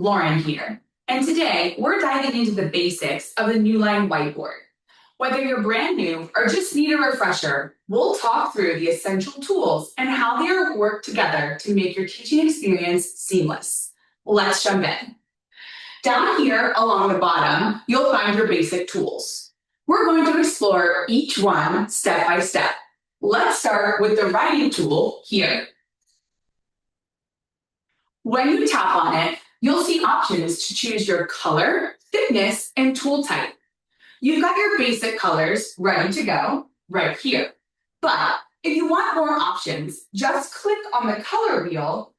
Lauren here, and today we're diving into the basics of the Newline Whiteboard. Whether you're brand new or just need a refresher, we'll talk through the essential tools and how they work together to make your teaching experience seamless. Let's jump in. Down here along the bottom, you'll find your basic tools. We're going to explore each one step by step. Let's start with the writing tool here. When you tap on it, you'll see options to choose your color, thickness, and tool type. You've got your basic colors ready to go right here. But if you want more options, just click on the color wheel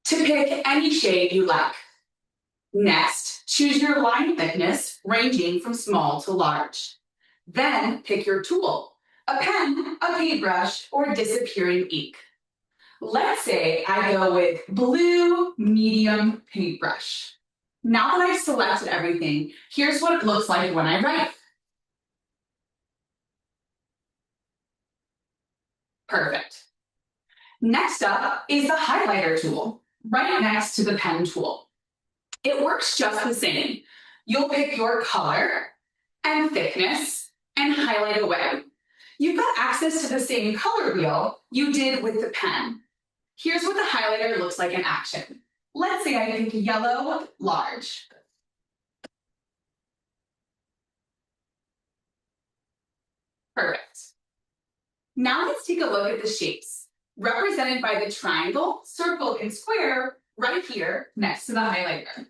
to pick any shade you like. Next, choose your line thickness ranging from small to large. Then pick your tool, a pen, a paintbrush, or disappearing ink. Let's say I go with blue medium paintbrush. Now that I've selected everything, here's what it looks like when I write. Perfect. Next up is the highlighter tool, right next to the pen tool. It works just the same. You'll pick your color and thickness and highlight away. You've got access to the same color wheel you did with the pen. Here's what the highlighter looks like in action. Let's say I pick yellow, large. Perfect. Now let's take a look at the shapes, represented by the triangle, circle, and square right here next to the highlighter.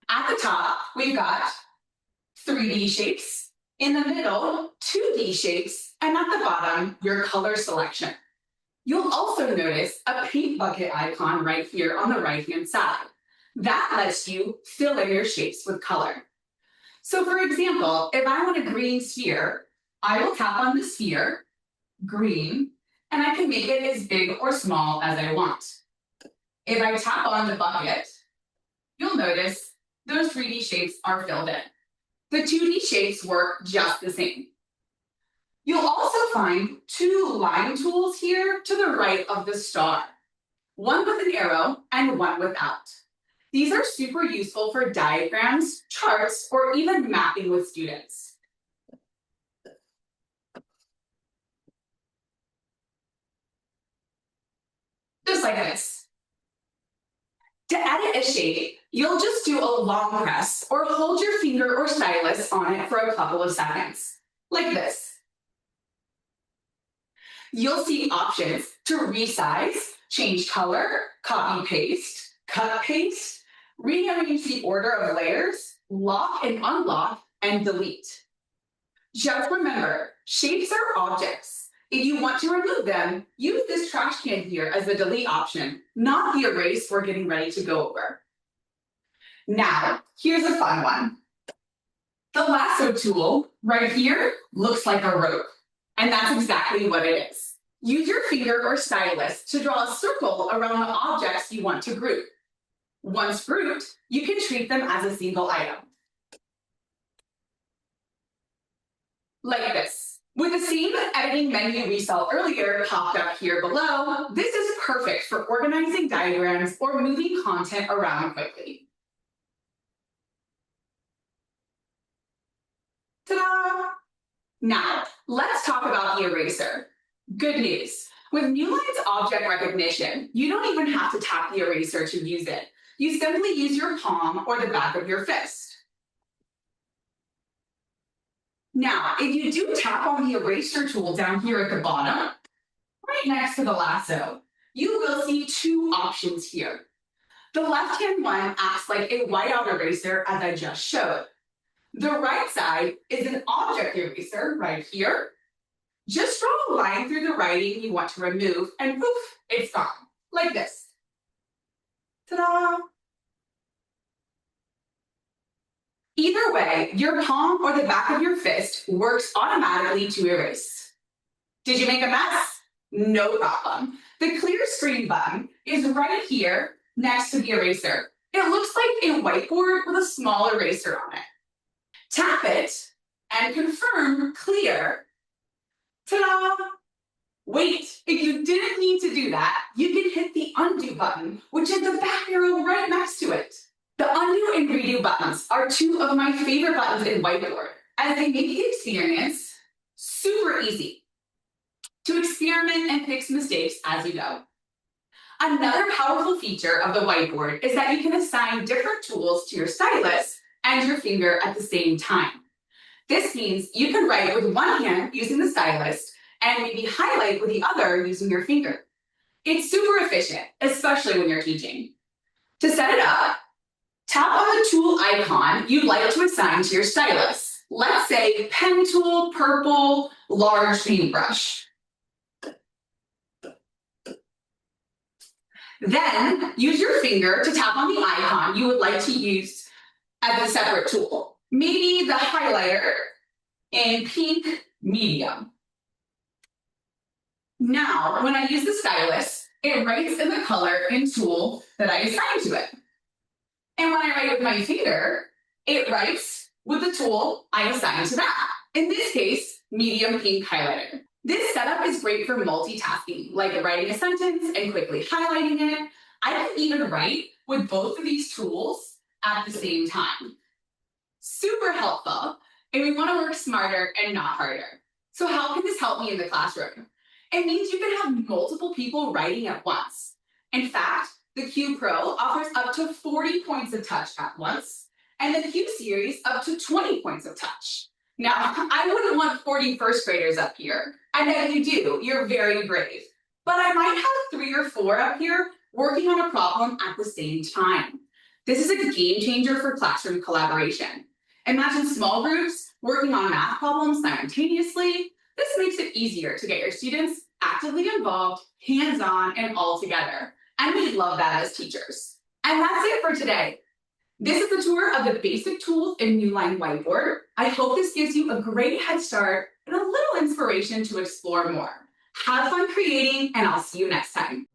At the top, we've got 3D shapes, in the middle, 2D shapes, and at the bottom, your color selection. You'll also notice a paint bucket icon right here on the right-hand side. That lets you fill in your shapes with color. So for example, if I want a green sphere, I will tap on the sphere, green, and I can make it as big or small as I want. If I tap on the bucket, you'll notice those 3D shapes are filled in. The 2D shapes work just the same. You'll also find two line tools here to the right of the star, one with an arrow and one without. These are super useful for diagrams, charts, or even mapping with students. Just like this. To edit a shape, you'll just do a long press or hold your finger or stylus on it for a couple of seconds, like this. You'll see options to resize, change color, copy paste, cut paste, rearrange the order of layers, lock and unlock, and delete. Just remember, shapes are objects. If you want to remove them, use this trash can here as the delete option, not the erase we're getting ready to go over. Now, here's a fun one. The lasso tool right here looks like a rope, and that's exactly what it is. Use your finger or stylus to draw a circle around the objects you want to group. Once grouped, you can treat them as a single item. Like this. With the same editing menu we saw earlier popped up here below, this is perfect for organizing diagrams or moving content around quickly. Ta-da! Now, let's talk about the eraser. Good news. With Newline's object recognition, you don't even have to tap the eraser to use it. You simply use your palm or the back of your fist. Now, if you do tap on the eraser tool down here at the bottom, right next to the lasso, you will see two options here. The left-hand one acts like a whiteout eraser, as I just showed. The right side is an object eraser right here. Just draw a line through the writing you want to remove, and poof, it's gone, like this. Ta-da! Either way, your palm or the back of your fist works automatically to erase. Did you make a mess? No problem. The clear screen button is right here next to the eraser. It looks like a whiteboard with a small eraser on it. Tap it and confirm clear. Ta-da! Wait, if you didn't mean to do that, you can hit the undo button, which is the back arrow right next to it. The undo and redo buttons are two of my favorite buttons in Whiteboard, as they make the experience super easy to experiment and fix mistakes as you go. Another powerful feature of the whiteboard is that you can assign different tools to your stylus and your finger at the same time. This means you can write with one hand using the stylus and maybe highlight with the other using your finger. It's super efficient, especially when you're teaching. To set it up, tap on the tool icon you'd like to assign to your stylus. Let's say pen tool, purple, large paintbrush. Then use your finger to tap on the icon you would like to use as a separate tool. Maybe the highlighter in pink medium. Now, when I use the stylus, it writes in the color and tool that I assign to it. And when I write with my finger, it writes with the tool I assign to that. In this case, medium pink highlighter. This setup is great for multitasking, like writing a sentence and quickly highlighting it. I can even write with both of these tools at the same time. Super helpful, and we want to work smarter and not harder. So how can this help me in the classroom? It means you can have multiple people writing at once. In fact, the Q Pro offers up to 40 points of touch at once, and the Q Series up to 20 points of touch. Now, I wouldn't want 40 first graders up here. I know you do, you're very brave. But I might have 3 or 4 up here working on a problem at the same time. This is a game changer for classroom collaboration. Imagine small groups working on math problems simultaneously. This makes it easier to get your students actively involved, hands-on, and all together. And we love that as teachers. And that's it for today. This is a tour of the basic tools in Newline Whiteboard. I hope this gives you a great head start and a little inspiration to explore more. Have fun creating, and I'll see you next time.